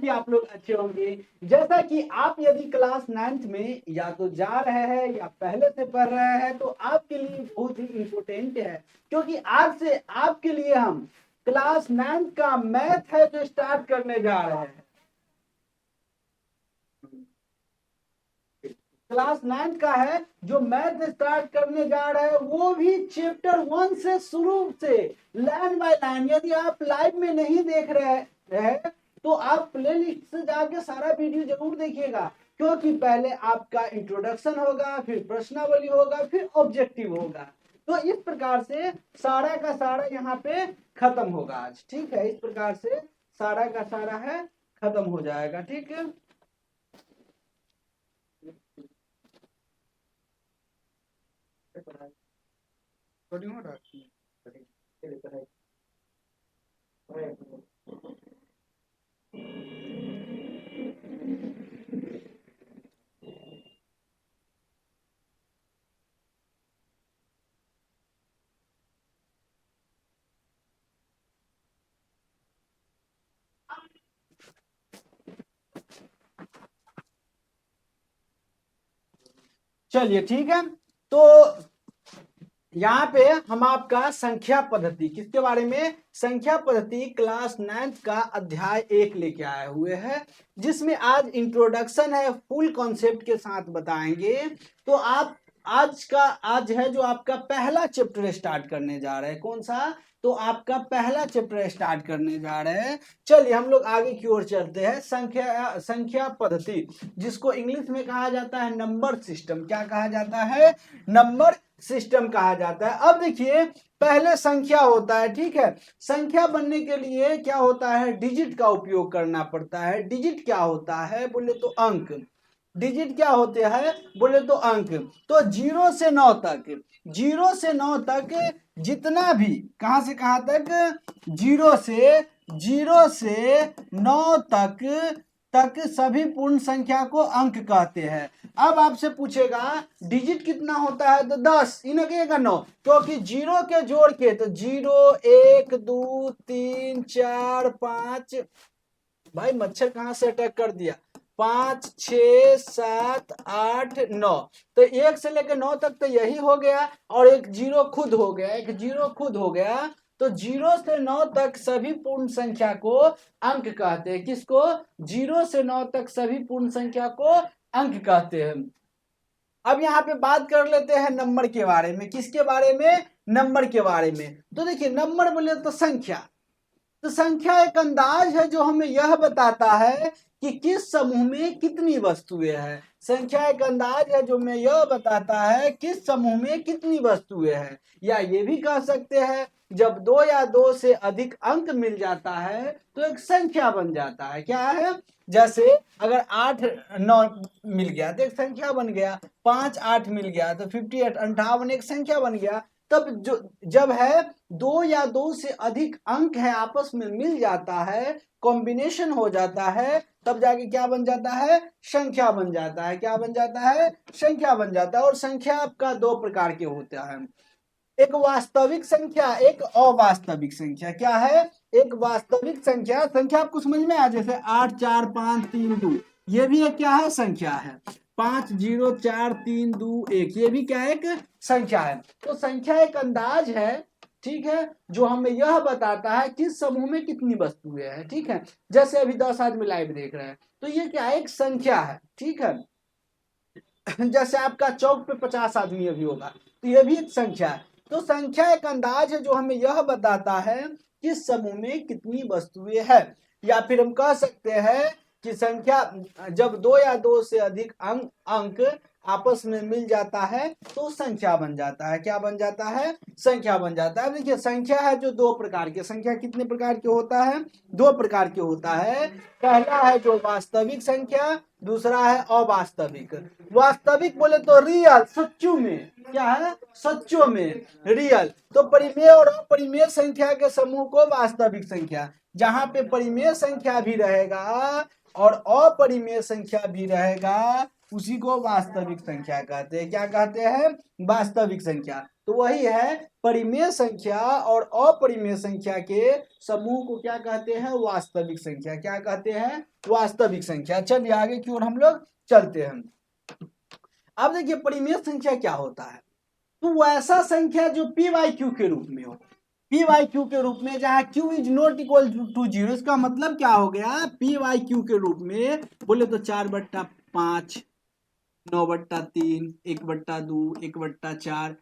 काफी आप लोग अच्छे होंगे। जैसा कि आप यदि क्लास 9th में या तो जा रहे हैं या पहले से पढ़ रहे हैं तो आपके लिए बहुत ही इम्पोर्टेंट है, क्योंकि आज से आपके लिए हम क्लास 9th का मैथ है जो स्टार्ट करने जा रहे हैं। क्लास 9th का है जो मैथ स्टार्ट करने जा रहे हैं, वो भी चैप्टर 1 से शुरू से लाइन बाय लाइन। यदि आप लाइव में नहीं देख रहे हैं तो आप प्लेलिस्ट से जाके सारा वीडियो जरूर देखिएगा, क्योंकि पहले आपका इंट्रोडक्शन होगा, फिर प्रश्नावली होगा, फिर ऑब्जेक्टिव होगा। तो इस प्रकार से सारा का सारा यहाँ पे खत्म होगा आज, ठीक है। इस प्रकार से सारा का सारा है खत्म हो जाएगा, ठीक है। चलिए ठीक है, तो यहाँ पे हम आपका संख्या पद्धति किसके बारे में, संख्या पद्धति क्लास 9th का अध्याय 1 लेके आए हुए हैं, जिसमें आज इंट्रोडक्शन है, फुल कॉन्सेप्ट के साथ बताएंगे। तो आप आज है जो आपका पहला चैप्टर स्टार्ट करने जा रहे हैं। कौन सा, तो आपका पहला चैप्टर स्टार्ट करने जा रहे हैं। चलिए हम लोग आगे की ओर चलते हैं। संख्या पद्धति, जिसको इंग्लिश में कहा जाता है नंबर सिस्टम। क्या कहा जाता है, नंबर सिस्टम कहा जाता है। अब देखिए, पहले संख्या होता है, ठीक है। संख्या बनने के लिए क्या होता है, डिजिट का उपयोग करना पड़ता है। डिजिट क्या होता है बोले तो अंक। डिजिट क्या होते हैं बोले तो अंक। तो 0 से 9 तक, 0 से 9 तक जितना भी, कहां से कहां तक, 0 से 9 तक सभी पूर्ण संख्या को अंक कहते हैं। अब आपसे पूछेगा डिजिट कितना होता है, तो 10 इनके का 9, क्योंकि 0 के जोड़ के तो 0 1 2 3 4 5, भाई मच्छर कहां से अटैक कर दिया, 5 6 7 8 9, तो 1 से लेकर 9 तक तो यही हो गया, और एक 0 खुद हो गया, एक 0 खुद हो गया। तो 0 से 9 तक सभी पूर्ण संख्या को अंक कहते हैं। किसको, 0 से 9 तक सभी पूर्ण संख्या को अंक कहते हैं। अब यहाँ पे बात कर लेते हैं नंबर के बारे में। किसके बारे में, नंबर के बारे में। तो देखिए, नंबर बोले तो संख्या, तो संख्या एक अंदाज है जो हमें यह बताता है कि किस समूह में कितनी वस्तुएं हैं। संख्या एक अंदाज है जो हमें यह बताता है किस समूह में कितनी वस्तुएं हैं। या ये भी कह सकते हैं, जब 2 या 2 से अधिक अंक मिल जाता है तो एक संख्या बन जाता है। क्या है, जैसे अगर 8 9 मिल गया तो एक संख्या बन गया, 5 8 मिल गया तो 58 58 एक संख्या बन गया। तब जब है 2 या 2 से अधिक अंक है आपस में मिल जाता है, कॉम्बिनेशन हो जाता है, तब जाके क्या बन जाता है, संख्या बन जाता है। क्या बन जाता है, संख्या बन जाता है। और संख्या आपका 2 प्रकार के होता है, एक वास्तविक संख्या, एक अवास्तविक संख्या। क्या है, एक वास्तविक संख्या, संख्या आपको समझ में आ, जैसे 8 4 5 3 2, ये भी एक क्या है, संख्या है। 5 0 4 3 2 1, ये भी क्या है, एक संख्या है। तो संख्या एक अंदाज है, ठीक है, जो हमें यह बताता है किस समूह में कितनी वस्तुएं हैं, ठीक है। जैसे अभी 10 आदमी लाइव देख रहे हैं, तो ये क्या है, एक संख्या है, ठीक है। जैसे आपका चौक पे 50 आदमी अभी होगा, तो ये भी एक संख्या है। तो संख्या एक अंदाज है जो हमें यह बताता है किस समूह में कितनी वस्तुएं हैं। या फिर हम कह सकते हैं कि संख्या, जब 2 या 2 से अधिक अंक आपस में मिल जाता है तो संख्या बन जाता है। क्या बन जाता है, संख्या बन जाता है। देखिए, संख्या है जो 2 प्रकार के, संख्या कितने प्रकार के होता है, 2 प्रकार के होता है। पहला है जो वास्तविक संख्या, दूसरा है अवास्तविक। वास्तविक बोले तो रियल, सच्चों में, क्या है, सच्चों में, रियल। तो परिमेय और अपरिमेय संख्या के समूह को वास्तविक संख्या, जहां पे परिमेय संख्या भी रहेगा और अपरिमेय संख्या भी रहेगा, उसी को वास्तविक संख्या कहते हैं। क्या कहते हैं? वास्तविक संख्या। तो वही है, परिमेय संख्या और अपरिमेय संख्या के समूह को क्या कहते हैं? वास्तविक संख्या। क्या कहते हैं? वास्तविक संख्या। चलिए आगे की ओर हम लोग चलते हैं। अब देखिए परिमेय संख्या क्या होता है। तो वैसा संख्या जो पी वाई क्यू के रूप में हो, पी वाई क्यू के रूप में, जहां q is not equal to zero. इसका मतलब क्या हो गया? पी वाई क्यू के रूप में बोले तो 4/5, 9/3, 1/2, 1/4।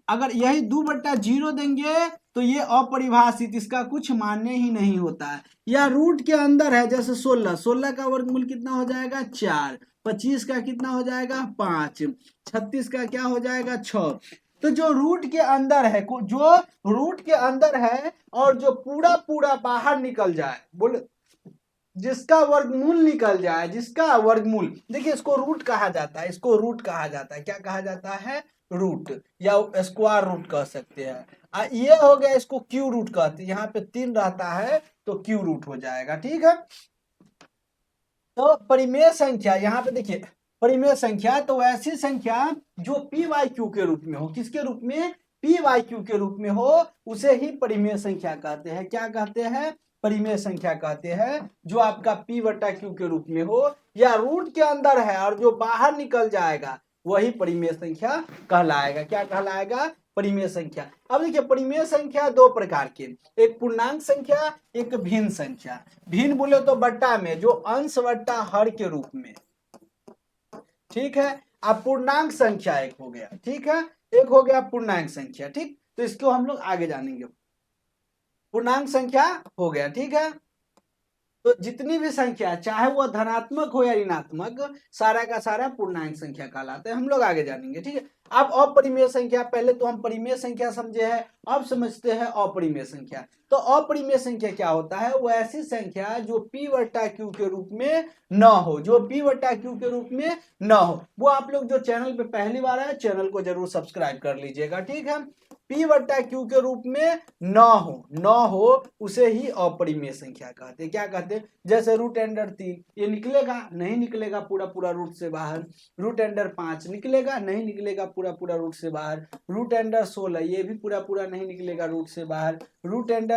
अगर यही 2/0 देंगे तो ये अपरिभाषित, इसका कुछ मान्य ही नहीं होता है। या रूट के अंदर है, जैसे 16 का वर्गमूल कितना हो जाएगा? 4। 25 का कितना हो जाएगा? 5। 36 का क्या हो जाएगा? 6। तो जो रूट के अंदर है, जो रूट के अंदर है और जो पूरा पूरा बाहर निकल जाए, बोले जिसका वर्गमूल निकल जाए, जिसका वर्गमूल, देखिए इसको रूट कहा जाता है, इसको रूट कहा जाता है। क्या कहा जाता है? रूट, या स्क्वायर रूट कह सकते हैं। ये हो गया, इसको क्यू रूट कहते हैं। यहाँ पे 3 रहता है तो क्यू रूट हो जाएगा। ठीक है। तो परिमेय संख्या, यहाँ पे देखिए परिमेय संख्या तो ऐसी संख्या जो पी वाई क्यू के रूप में हो। किसके रूप में? पी वाई क्यू के रूप में हो, उसे ही परिमेय संख्या कहते हैं। क्या कहते हैं? परिमेय संख्या कहते हैं। जो आपका पी बटा क्यू के रूप में हो या रूट के अंदर है और जो बाहर निकल जाएगा, वही परिमेय संख्या कहलाएगा। क्या कहलाएगा? परिमेय संख्या। अब देखिए परिमेय संख्या 2 प्रकार के, एक पूर्णांक संख्या, एक भिन्न संख्या। भिन्न बोले तो बट्टा में, जो अंश बट्टा हर के रूप में। ठीक है। अब पूर्णांक संख्या एक हो गया। ठीक है, एक हो गया पूर्णांक संख्या। ठीक, तो इसको हम लोग आगे जानेंगे। पूर्णांक संख्या हो गया। ठीक है। तो जितनी भी संख्या, चाहे वो धनात्मक हो या ऋणात्मक, सारा का सारा पूर्णांक संख्या कहलाते हैं। हम लोग आगे जानेंगे। ठीक है। अब अपरिमेय संख्या, पहले तो हम परिमेय संख्या समझे हैं, अब समझते हैं अपरिमेय संख्या। तो अपरिमेय संख्या क्या होता है? वो ऐसी संख्या जो p बटा क्यू के रूप में न हो, जो p बटा क्यू के रूप में न हो। वो आप लोग जो चैनल पे पहली बार आए, चैनल को जरूर सब्सक्राइब कर लीजिएगा। ठीक है। p बटा क्यू के रूप में न हो, उसे ही अपरिमेय संख्या कहते हैं। क्या कहते हैं? जैसे रूट अंडर 3, ये निकलेगा? नहीं निकलेगा पूरा पूरा रूट से बाहर। रूट अंडर 5 निकलेगा? नहीं निकलेगा पूरा पूरा रूट से बाहर। रूट अंडर 16, ये भी पूरा पूरा नहीं निकलेगा रूट से बाहर। रूट अंडर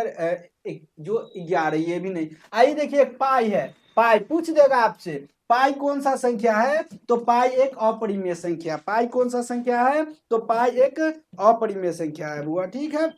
जो 11, ये भी नहीं। आइए देखिए एक पाई है, पाई पूछ देगा आपसे, पाई कौन सा संख्या है? तो पाई एक अपरिमेय संख्या। पाई कौन सा संख्या है? तो पाई एक अपरिमेय संख्या है बुआ। ठीक है।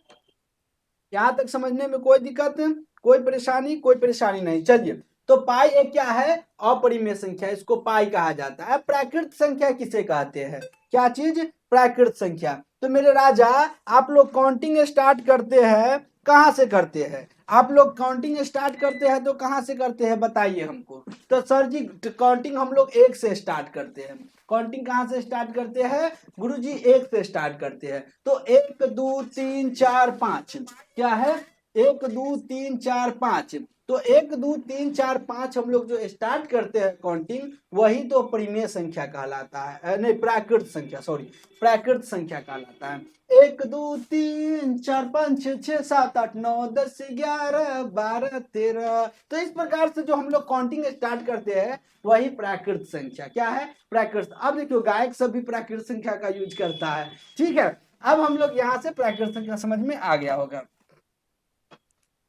यहां तक समझने में कोई दिक्कत, कोई परेशानी? कोई परेशानी नहीं। चलिए, तो पाई एक क्या है? अपरिमेय संख्या, इसको पाई कहा जाता है। प्राकृत संख्या किसे कहते हैं? क्या चीज? प्राकृत संख्या। तो मेरे राजा, आप लोग काउंटिंग स्टार्ट करते हैं, कहां से करते हैं? आप लोग काउंटिंग स्टार्ट करते हैं तो कहां से करते हैं, बताइए हमको। तो सर जी काउंटिंग हम लोग 1 से स्टार्ट करते हैं। काउंटिंग कहां से स्टार्ट करते हैं? गुरुजी 1 से स्टार्ट करते हैं। तो 1 2 3 4 5 क्या है? 1 2 3 4 5। तो 1 2 3 4 5 हम लोग जो स्टार्ट करते हैं काउंटिंग, वही तो परिमेय संख्या कहलाता है। नहीं, प्राकृत संख्या, सॉरी, प्राकृत संख्या कहलाता है। 1 2 3 4 5 6 6 7 8 9 10 11 12 13। तो इस प्रकार से जो हम लोग काउंटिंग स्टार्ट करते हैं, वही प्राकृत संख्या। क्या है? प्राकृत। अब देखियो गायक सब भी प्राकृत संख्या का यूज करता है। ठीक है। अब हम लोग यहाँ से प्राकृत संख्या समझ में आ गया होगा।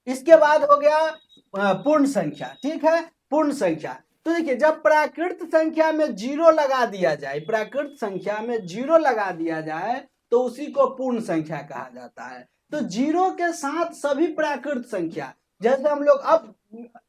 इसके बाद हो गया पूर्ण संख्या। ठीक है। पूर्ण संख्या, तो देखिए जब प्राकृत संख्या में 0 लगा दिया जाए, प्राकृत संख्या में 0 लगा दिया जाए, तो उसी को पूर्ण संख्या कहा जाता है। तो 0 के साथ सभी प्राकृत संख्या, जैसे हम लोग अब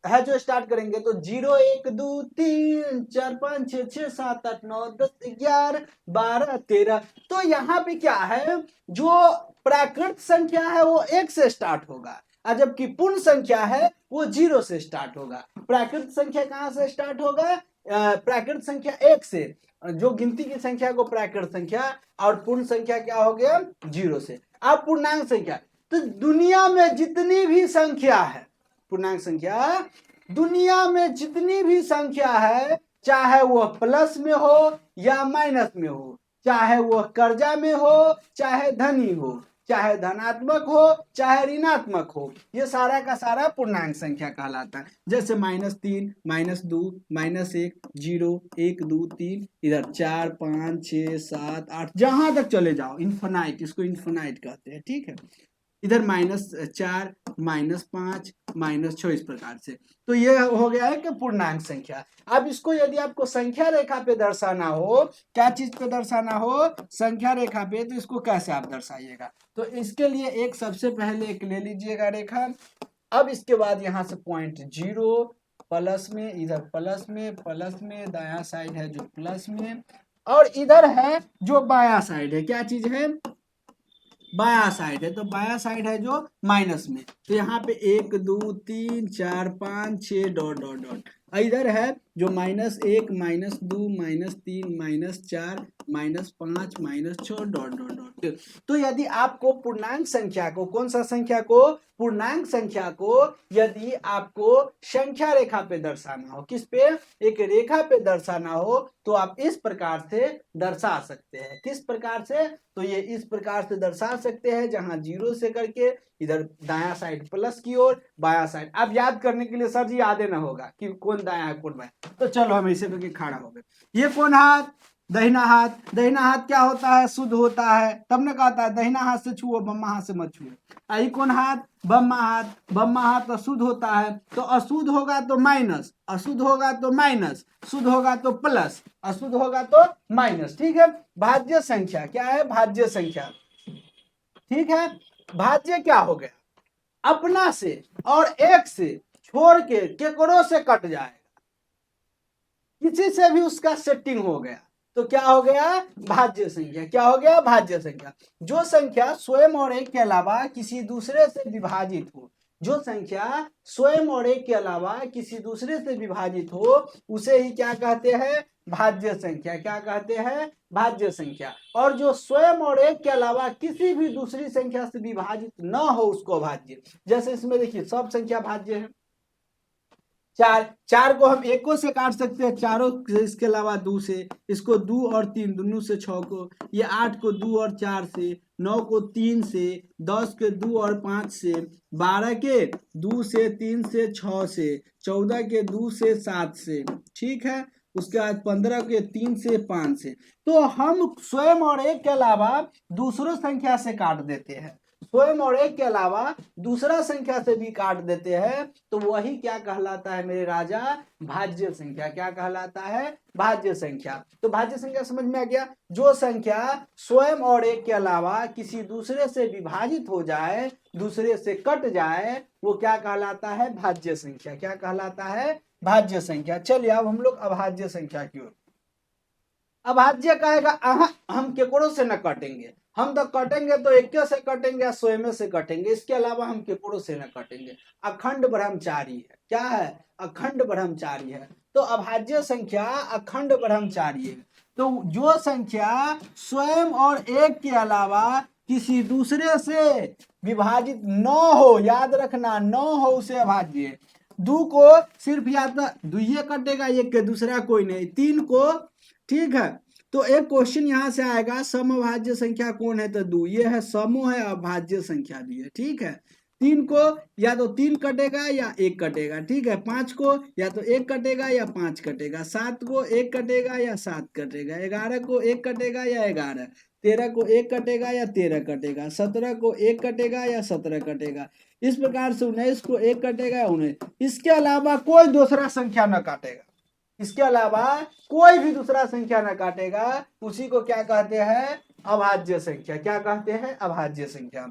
है जो स्टार्ट करेंगे, तो 0 1 2 3 4 5 6 6 7 8 9 10 11 12 13। तो यहाँ पे क्या है? जो प्राकृत संख्या है वो 1 से स्टार्ट होगा, और जबकि पूर्ण संख्या है वो 0 से स्टार्ट होगा। प्राकृत संख्या कहां से स्टार्ट होगा? प्राकृत संख्या 1 से, जो गिनती की संख्या को प्राकृत संख्या, और पूर्ण संख्या क्या हो गया? 0 से। अब पूर्णांक संख्या, तो दुनिया में जितनी भी संख्या है, पूर्णांक संख्या, दुनिया में जितनी भी संख्या है, चाहे वो प्लस में हो या माइनस में हो, चाहे वो कर्जा में हो चाहे धनी हो, चाहे धनात्मक हो चाहे ऋणात्मक हो, ये सारा का सारा पूर्णांक संख्या कहलाता है। जैसे -3, -2, -1, 0, 1, 2, 3, इधर 4, 5, 6, 7, 8, जहां तक चले जाओ, इन्फिनाइट, इसको इन्फिनाइट कहते हैं, ठीक है। इधर -4, -5, -6, इस प्रकार से। तो ये हो गया है कि पूर्णांक संख्या। अब इसको यदि आपको संख्या रेखा पे दर्शाना हो, क्या चीज पे दर्शाना हो, संख्या रेखा पे, तो इसको कैसे आप दर्शाइएगा? तो इसके लिए एक सबसे पहले एक ले लीजिएगा रेखा। अब इसके बाद यहां से पॉइंट 0 प्लस में, इधर प्लस में दाया साइड है जो प्लस में, और इधर है जो बाया साइड है, क्या चीज है, बाया साइड है, तो बाया साइड है जो माइनस में। तो यहाँ पे 1, 2, 3, 4, 5, 6 डॉट डॉट डॉट, इधर है जो -1, -2, -3, -4, -5, -6 डॉट डॉट डॉट। तो यदि आपको पूर्णांक संख्या को, कौन सा संख्या को, पूर्णांक संख्या को यदि आपको संख्या रेखा पे दर्शाना हो, किस पे, एक रेखा पे दर्शाना हो, तो आप इस प्रकार से दर्शा सकते हैं। किस प्रकार से, तो ये इस प्रकार से दर्शा सकते हैं, जहां 0 से करके इधर दाया साइड प्लस की ओर, बाया साइड। अब याद करने के लिए सर जी याद ना होगा कि कौन दाया है कौन बाया, तो चलो हम इसे करके खड़ा हो गए। ये कौन हाथ, दहिना हाथ। दहिना हाथ क्या होता है, शुद्ध होता है, तब ने कहता है दहिना हाथ से छुओ, बम्मा हाथ से मत छुओ। आई कौन हाथ, बम्मा हाथ। बम्मा हाथ अशुद्ध होता है, तो अशुद्ध होगा तो माइनस, अशुद्ध होगा तो माइनस, शुद्ध होगा तो प्लस, अशुद्ध होगा तो माइनस, ठीक है। भाज्य संख्या क्या है, भाज्य संख्या, ठीक है। भाज्य क्या हो गया, अपना से और एक से छोड़ के केकरो से कट जाएगा, किसी से भी उसका सेटिंग हो गया, तो क्या हो गया, भाज्य संख्या। क्या हो गया, भाज्य संख्या। जो संख्या स्वयं और एक के अलावा किसी दूसरे से विभाजित हो, जो संख्या स्वयं और एक के अलावा किसी दूसरे से विभाजित हो, उसे ही क्या कहते हैं, भाज्य संख्या। क्या कहते हैं, भाज्य संख्या। और जो स्वयं और एक के अलावा किसी भी दूसरी संख्या से विभाजित न हो, उसको भाज्य। जैसे इसमें देखिए सब संख्या भाज्य है। 4 को हम एको से काट सकते हैं, चारों से, इसके अलावा 2 से, इसको 2 और 3 दोनों से 6 को, ये 8 को 2 और 4 से, 9 को 3 से, 10 के 2 और 5 से, 12 के 2 से, 3 से, 6 से, 14 के 2 से, 7 से, ठीक है। उसके बाद 15 के 3 से, 5 से। तो हम स्वयं और एक के अलावा दूसरों संख्या से काट देते हैं, स्वयं और एक के अलावा दूसरा संख्या से भी काट देते हैं, तो वही क्या कहलाता है मेरे राजा, भाज्य संख्या। क्या कहलाता है, भाज्य संख्या। तो भाज्य संख्या समझ में आ गया, जो संख्या स्वयं और एक के अलावा किसी दूसरे से विभाजित हो जाए, दूसरे से कट जाए, वो क्या कहलाता है, भाज्य संख्या। क्या कहलाता है, भाज्य संख्या। चलिए अब हम लोग अभाज्य संख्या की ओर। अभाज्य कहेगा हम केकरो से न कटेंगे, हम तो कटेंगे तो एक से कटेंगे या स्वयं से कटेंगे, इसके अलावा हम केकरो से न कटेंगे। अखंड ब्रह्मचारी है, क्या है, अखंड ब्रह्मचारी है। तो अभाज्य संख्या अखंड ब्रह्मचारी है। तो जो संख्या स्वयं और एक के अलावा किसी दूसरे से विभाजित न हो, याद रखना, न हो, उसे अभाज्य। 2 को सिर्फ या तो 2 ही कटेगा, एक के दूसरा कोई नहीं। 3 को, ठीक है। तो एक क्वेश्चन यहां से आएगा, समअभाज्य संख्या कौन है, तो 2, ये है समूह है, अभाज्य संख्या भी है, ठीक है। 3 को या तो 3 कटेगा या 1 कटेगा, ठीक है। 5 को या तो 1 कटेगा या 5 कटेगा। 7 को 1 कटेगा या 7 कटेगा। 11 को 1 कटेगा या 11। 13 को 1 कटेगा या 13 कटेगा। 17 को 1 कटेगा या 17 कटेगा। इस प्रकार से 19 को 1 कटेगा या 19। इसके अलावा कोई दूसरा संख्या न काटेगा, इसके अलावा कोई भी दूसरा संख्या न काटेगा, उसी को क्या कहते हैं, अभाज्य संख्या। क्या कहते हैं, अभाज्य संख्या।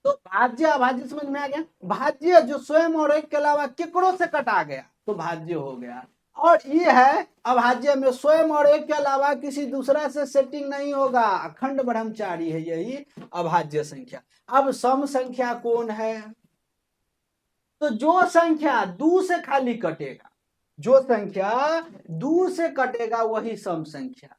तो भाज्य अभाज्य समझ में आ गया। भाज्य जो स्वयं और एक के अलावा केकरो से कटा गया तो भाज्य हो गया, और ये है अभाज्य में स्वयं और एक के अलावा किसी दूसरा से सेटिंग नहीं होगा, अखंड ब्रह्मचारी है, यही अभाज्य संख्या। अब सम संख्या कौन है, तो जो संख्या 2 से खाली कटेगा, जो संख्या 2 से कटेगा वही सम संख्या,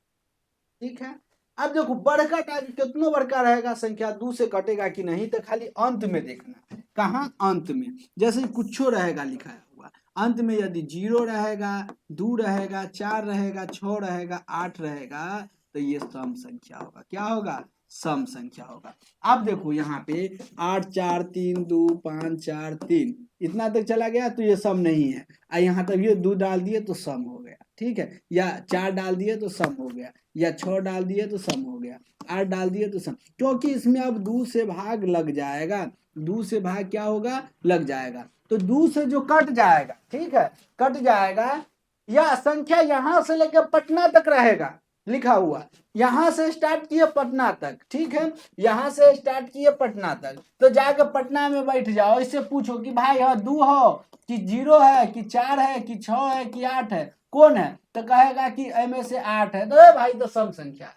ठीक है। अब देखो बढ़कर आगे कितना बड़का रहेगा संख्या, 2 से कटेगा कि नहीं, तो खाली अंत में देखना, कहाँ, अंत में। जैसे कुछ रहेगा लिखाया हुआ, अंत में यदि 0 रहेगा, 2 रहेगा, 4 रहेगा, 6 रहेगा, 8 रहेगा, तो ये सम संख्या होगा। क्या होगा, सम संख्या होगा। अब देखो यहाँ पे 8 4 3 2 5 4 3 इतना तक चला गया तो ये सम नहीं है। यहाँ तक ये 2 डाल दिए तो सम हो गया, ठीक है, या 4 डाल दिए तो सम हो गया, या 6 डाल दिए तो सम हो गया, 8 डाल दिए तो सम, क्योंकि इसमें अब 2 से भाग लग जाएगा। 2 से भाग क्या होगा, लग जाएगा। तो 2 से जो कट जाएगा, ठीक है, कट जाएगा, या संख्या यहां से लेकर पटना तक रहेगा लिखा हुआ, यहां से स्टार्ट किए पटना तक, ठीक है, यहां से स्टार्ट किए पटना तक, तो जाकर पटना में बैठ जाओ, इससे पूछो कि भाई हाँ 2 हो कि 0 है कि 4 है कि 6 है कि 8 है, कौन है, तो कहेगा कि इनमें से 8 है, तो भाई तो सम संख्या है।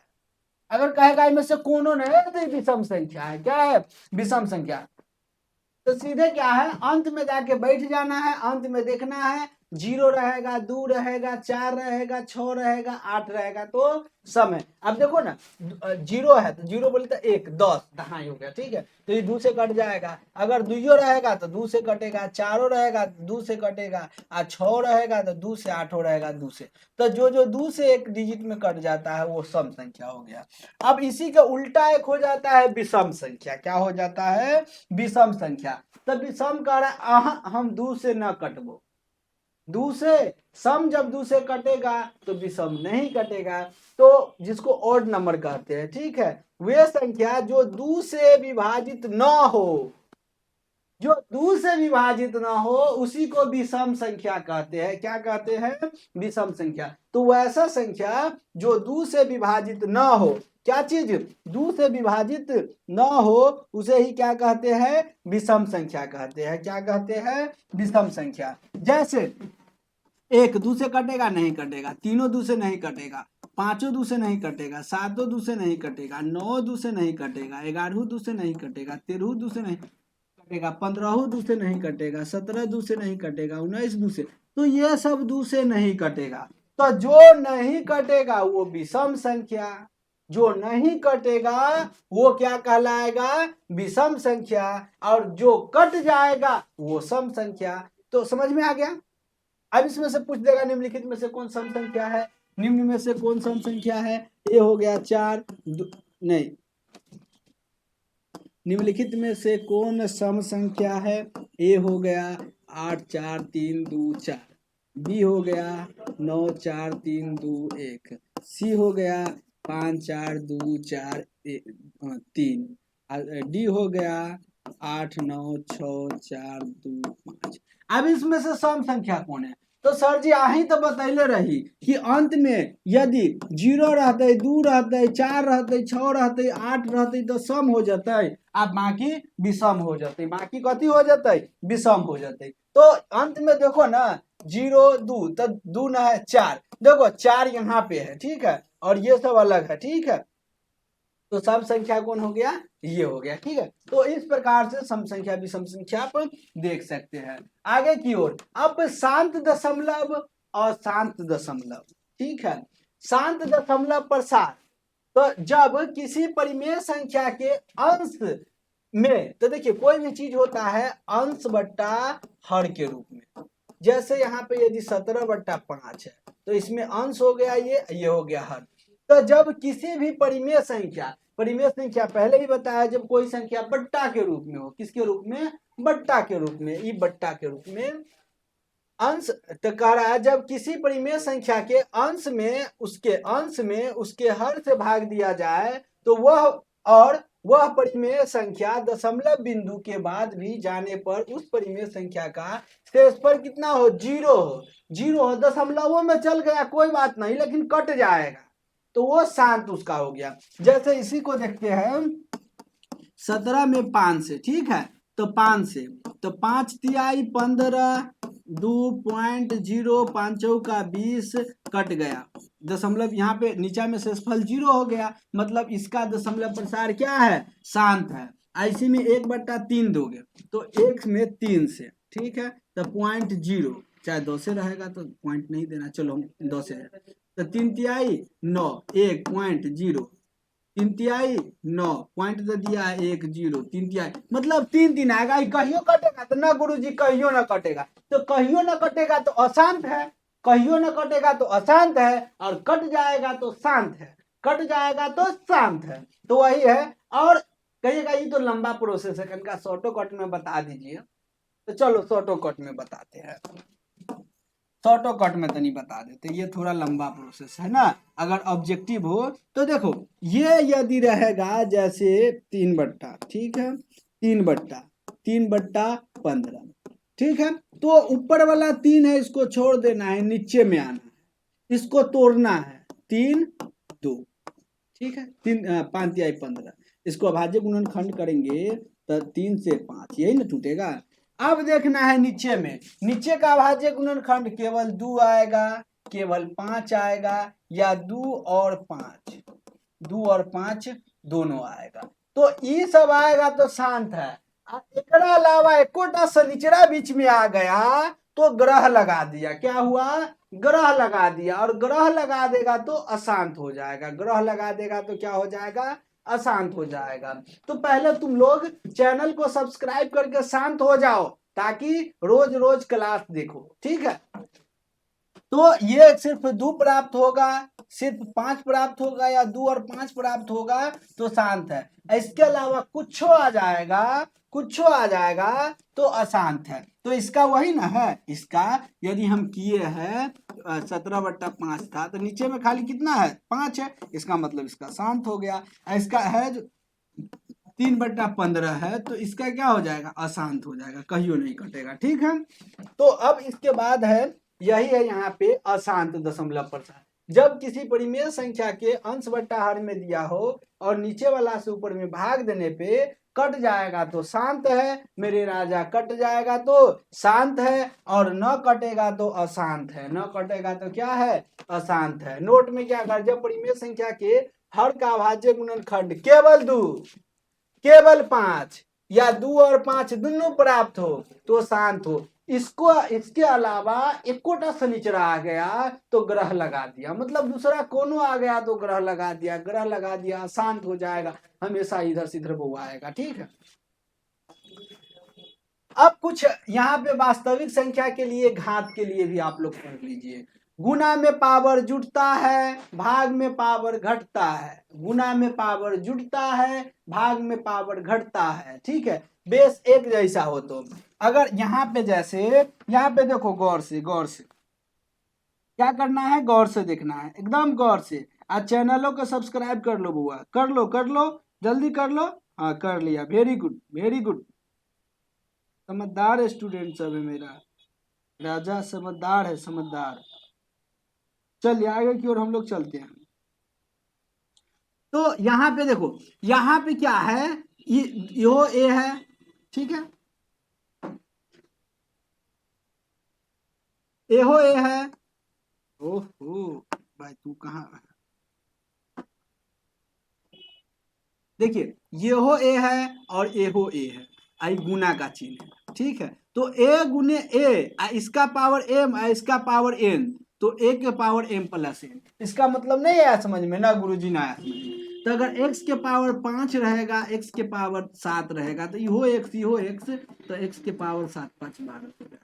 अगर कहेगा इनमें से कोनो नहीं है तो विषम संख्या है। क्या है, विषम संख्या। तो सीधे क्या है, अंत में जाके बैठ जाना है, अंत में देखना है 0 रहेगा, 2 रहेगा, 4 रहेगा, 6 रहेगा, 8 रहेगा तो सम है। अब देखो ना 0 है तो 0 बोले तो 1 10 दहाई हो गया, ठीक है, तो ये 2 से कट जाएगा। अगर 2 रहेगा तो 2 से कटेगा, 4 रहेगा 2 से कटेगा, और 6 रहेगा तो 2 से, 8 रहेगा 2 से, तो जो 2 से एक डिजिट में कट जाता है वो सम संख्या हो गया। अब इसी का उल्टा एक हो जाता है विषम संख्या। क्या हो जाता है, विषम संख्या। तब विषम कह रहा है हम 2 से न कटबो, 2 से सम जब 2 से कटेगा तो विषम नहीं कटेगा, तो जिसको ऑड नंबर कहते हैं, ठीक है, वे संख्या जो 2 से विभाजित न हो, जो 2 से विभाजित ना हो उसी को विषम संख्या कहते हैं। क्या कहते हैं, विषम संख्या। तो वैसा संख्या जो 2 से विभाजित ना हो, क्या चीज 2 से विभाजित ना हो, उसे ही क्या कहते हैं, विषम संख्या कहते हैं। क्या कहते हैं, विषम संख्या। जैसे 1 2 से कटेगा, नहीं कटेगा, 3 2 से नहीं कटेगा, 5 2 से नहीं कटेगा, 7 2 से नहीं कटेगा, 9 2 से नहीं कटेगा, 11 2 से नहीं कटेगा, 13 2 से नहीं कटेगा, 15 2 से नहीं कटेगा, 17 2 से नहीं कटेगा, 19 2 से, तो ये सब 2 से नहीं कटेगा। तो जो नहीं कटेगा वो विषम संख्या, जो नहीं कटेगा वो क्या कहलाएगा, विषम संख्या, और जो कट जाएगा वो सम संख्या। तो समझ में आ गया। अब इसमें से पूछ देगा निम्नलिखित में से कौन सम संख्या है, निम्न में से कौन सम संख्या है। ये हो गया 4 नहीं, निम्नलिखित में से कौन सम संख्या है। ए हो गया 8 4 3 2 4, बी हो गया 9 4 3 2 1, सी हो गया 5 4 2 4 3, डी हो गया 8 9 6 4 2 5। अब इसमें से सम संख्या कौन है, तो सर जी आही तो बतैले रही कि अंत में यदि 0 रहते, 2 रहते, 4 रहते, 6 रहते, 8 रहते तो सम हो जाते, अब बाकी विषम हो जाते, बाकी कथी हो जाते, विषम हो जाते। तो अंत में देखो ना 0 2 तो 2 ना है 4, देखो 4 यहाँ पे है, ठीक है, और ये सब अलग है, ठीक है, तो सम संख्या कौन हो गया, ये हो गया, ठीक है। तो इस प्रकार से सम संख्या विषम संख्या आप देख सकते हैं। आगे की ओर अब शांत दशमलव और शांत दशमलव, ठीक है, शांत दशमलव प्रसार। तो जब किसी परिमेय संख्या के अंश में, तो देखिए कोई भी चीज होता है अंश बट्टा हर के रूप में। जैसे यहाँ पे यदि 17/5 है तो इसमें अंश हो गया ये हो गया हर। तो जब किसी भी परिमेय संख्या पहले ही बताया, जब कोई संख्या बट्टा के रूप में हो, किसके रूप में, बट्टा के रूप में, ई बट्टा के रूप में अंश, तो कह रहा है जब किसी परिमेय संख्या के अंश में उसके हर से भाग दिया जाए तो वह परिमेय संख्या दशमलव बिंदु के बाद भी जाने पर उस परिमेय संख्या का शेषफल कितना हो, 0 हो। दशमलवों में चल गया कोई बात नहीं, लेकिन कट जाएगा तो वो शांत उसका हो गया। जैसे इसी को देखते हैं 17 में 5 से, ठीक है, तो 5 से, तो 5 तिहाई 15, 2.0 5 का 20 कट गया, दशमलव यहाँ पे नीचा में शेषफल 0 हो गया, मतलब इसका दशमलव प्रसार क्या है, शांत है। ऐसे में 1/3 दोगे तो 1 में 3 से, ठीक है, तो 0.0, चाहे 2 से रहेगा तो पॉइंट नहीं देना, चलो 2 से है, तो 3 तिहाई 9, 1.0, 3 तिहाई 9 पॉइंट दे दिया 1 0, 3 तिहाई मतलब 3 आएगा, कहियो कटेगा तो ना गुरुजी कहियो ना कटेगा, तो कहियो ना कटेगा तो अशांत है, कहियो ना कटेगा तो अशांत है, और कट जाएगा तो शांत है। कट जाएगा तो शांत है। तो वही है। और कहिएगा ये तो लंबा प्रोसेस है, इनका शॉर्टकट में बता दीजिए। तो चलो शॉर्टकट में बताते हैं, शॉर्टकट में तो नहीं बता देते, ये थोड़ा लंबा प्रोसेस है ना। अगर ऑब्जेक्टिव हो तो देखो, ये यदि रहेगा जैसे 3/, ठीक है, 3/15, ठीक है। तो ऊपर वाला 3 है, इसको छोड़ देना है, नीचे में आना है, इसको तोड़ना है, 3 2, ठीक है, 5×3 = 15। इसको अभाज्य गुणनखंड करेंगे तो 3 से 5, यही ना टूटेगा। अब देखना है नीचे में, नीचे का अभाज्य गुणनखंड केवल 2 आएगा, केवल 5 आएगा, या 2 और 5 दोनों आएगा। तो ये सब आएगा तो शांत है। एकरा अलावा एकोटा शनिचरा बीच में आ गया तो ग्रह लगा दिया, क्या हुआ, ग्रह लगा दिया। और ग्रह लगा देगा तो अशांत हो जाएगा, ग्रह लगा देगा तो क्या हो जाएगा, अशांत हो जाएगा। तो पहले तुम लोग चैनल को सब्सक्राइब करके शांत हो जाओ, ताकि रोज रोज क्लास देखो, ठीक है। तो ये सिर्फ 2 प्राप्त होगा, सिर्फ 5 प्राप्त होगा, या 2 और 5 प्राप्त होगा तो शांत है। इसके अलावा कुछ आ जाएगा, कुछ आ जाएगा तो अशांत है। तो इसका वही ना है, इसका यदि हम किए हैं 17/5 था, तो नीचे में खाली कितना है, 5 है, इसका मतलब इसका शांत हो गया। इसका है जो 3/15 है, तो इसका क्या हो जाएगा, अशांत हो जाएगा, कहियो नहीं कटेगा, ठीक है। तो अब इसके बाद है, यही है यहाँ पे अशांत दशमलव प्रसार। जब किसी परिमेय संख्या के अंश बट्टा हर में दिया हो और नीचे वाला से ऊपर में भाग देने पे कट जाएगा तो शांत है, मेरे राजा, कट जाएगा तो शांत है, और न कटेगा तो अशांत है, न कटेगा तो क्या है, अशांत है। नोट में क्या कर, जब परिमेय संख्या के हर का अभाज्य गुणनखंड केवल 2, केवल 5, या 2 और 5 दोनों प्राप्त हो तो शांत हो। इसको, इसके अलावा एकोटा शनिचरा आ गया तो ग्रह लगा दिया, मतलब दूसरा कोनो आ गया तो ग्रह लगा दिया, ग्रह लगा दिया, शांत हो जाएगा, हमेशा इधर से इधर वो आएगा, ठीक है। अब कुछ यहाँ पे वास्तविक संख्या के लिए, घात के लिए भी आप लोग पढ़ लीजिए। गुना में पावर जुटता है, भाग में पावर घटता है, गुना में पावर जुटता है, भाग में पावर घटता है, ठीक है। बेस एक जैसा हो तो अगर यहाँ पे जैसे, यहाँ पे देखो गौर से, गौर से क्या करना है, गौर से देखना है, एकदम गौर से। आज चैनलों को सब्सक्राइब कर लो बुआ, कर लो, कर लो, जल्दी कर लो। हाँ कर लिया, वेरी गुड, वेरी गुड। समझदार स्टूडेंट सब है मेरा राजा, समझदार है, समझदार। चलिए आगे की ओर हम लोग चलते हैं। तो यहाँ पे देखो, यहाँ पे क्या है, यो ए है, ठीक है, ए हो ए है। ओहो भाई तू कहाँ, देखिए ये हो ए है और ए हो ए है, आई गुना का चिन्ह है, ठीक है। तो ए गुने ए, इसका पावर एम, इसका पावर एन, तो ए के पावर एम प्लस एन। इसका मतलब नहीं आया समझ में ना गुरुजी, ना आया समझ में। तो अगर x के पावर 5 रहेगा, x के पावर 7 रहेगा, तो इहो x, तो x के पावर 7 5 12।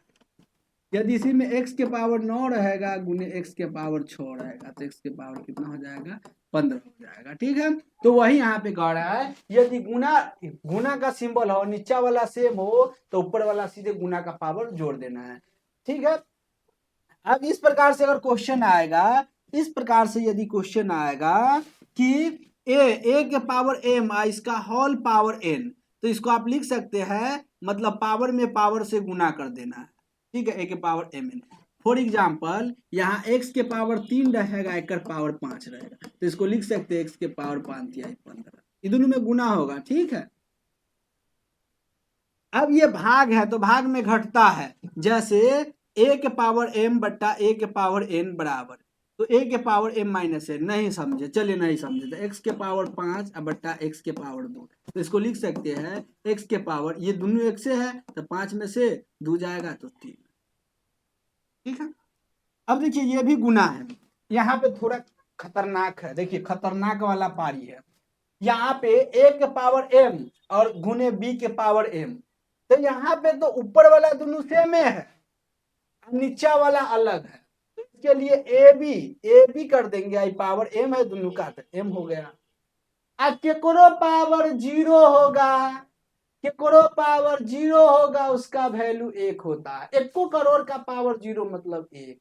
यदि इसी में x के पावर 9 रहेगा गुने x के पावर 6 रहेगा, तो x के पावर कितना हो जाएगा, 15 हो जाएगा, ठीक है। तो वही यहाँ पे कह रहा है, यदि गुना का सिंबल हो, नीचा वाला सेम हो, तो ऊपर वाला सीधे गुना का पावर जोड़ देना है, ठीक है। अब इस प्रकार से अगर क्वेश्चन आएगा, इस प्रकार से यदि क्वेश्चन आएगा कि ए के पावर एम, इसका होल पावर एन, तो इसको आप लिख सकते हैं, मतलब पावर में पावर से गुना कर देना है, ठीक है, ए के power m n. For example यहाँ x के पावर 3 रहेगा, एक पावर 5 रहेगा, तो इसको लिख सकते हैं x के पावर 5 या 15, ये दोनों में गुना होगा, ठीक है। अब ये भाग है तो भाग में घटता है, जैसे a के पावर m बट्टा a के पावर n बराबर, तो a के पावर m माइनस n, नहीं समझे, चलिए नहीं समझे, तो x के पावर 5 बट्टा x के पावर 2, तो इसको लिख सकते हैं x के पावर, ये दोनों x से है तो 5 में से 2 जाएगा तो 3, ठीक है। अब देखिए ये भी गुना है, यहाँ पे थोड़ा खतरनाक है, देखिए खतरनाक वाला पारी है। यहाँ पे a के पावर m और गुने b के पावर m, तो यहाँ पे तो ऊपर वाला दोनों सेम है, नीचा वाला अलग है, इसके लिए ए बी कर देंगे, आई पावर एम है दोनों का, तो एम हो गया। अब केकरो पावर 0 होगा, केकरो पावर 0 होगा, उसका वैल्यू 1 होता है। 1 करोड़ का पावर 0 मतलब 1,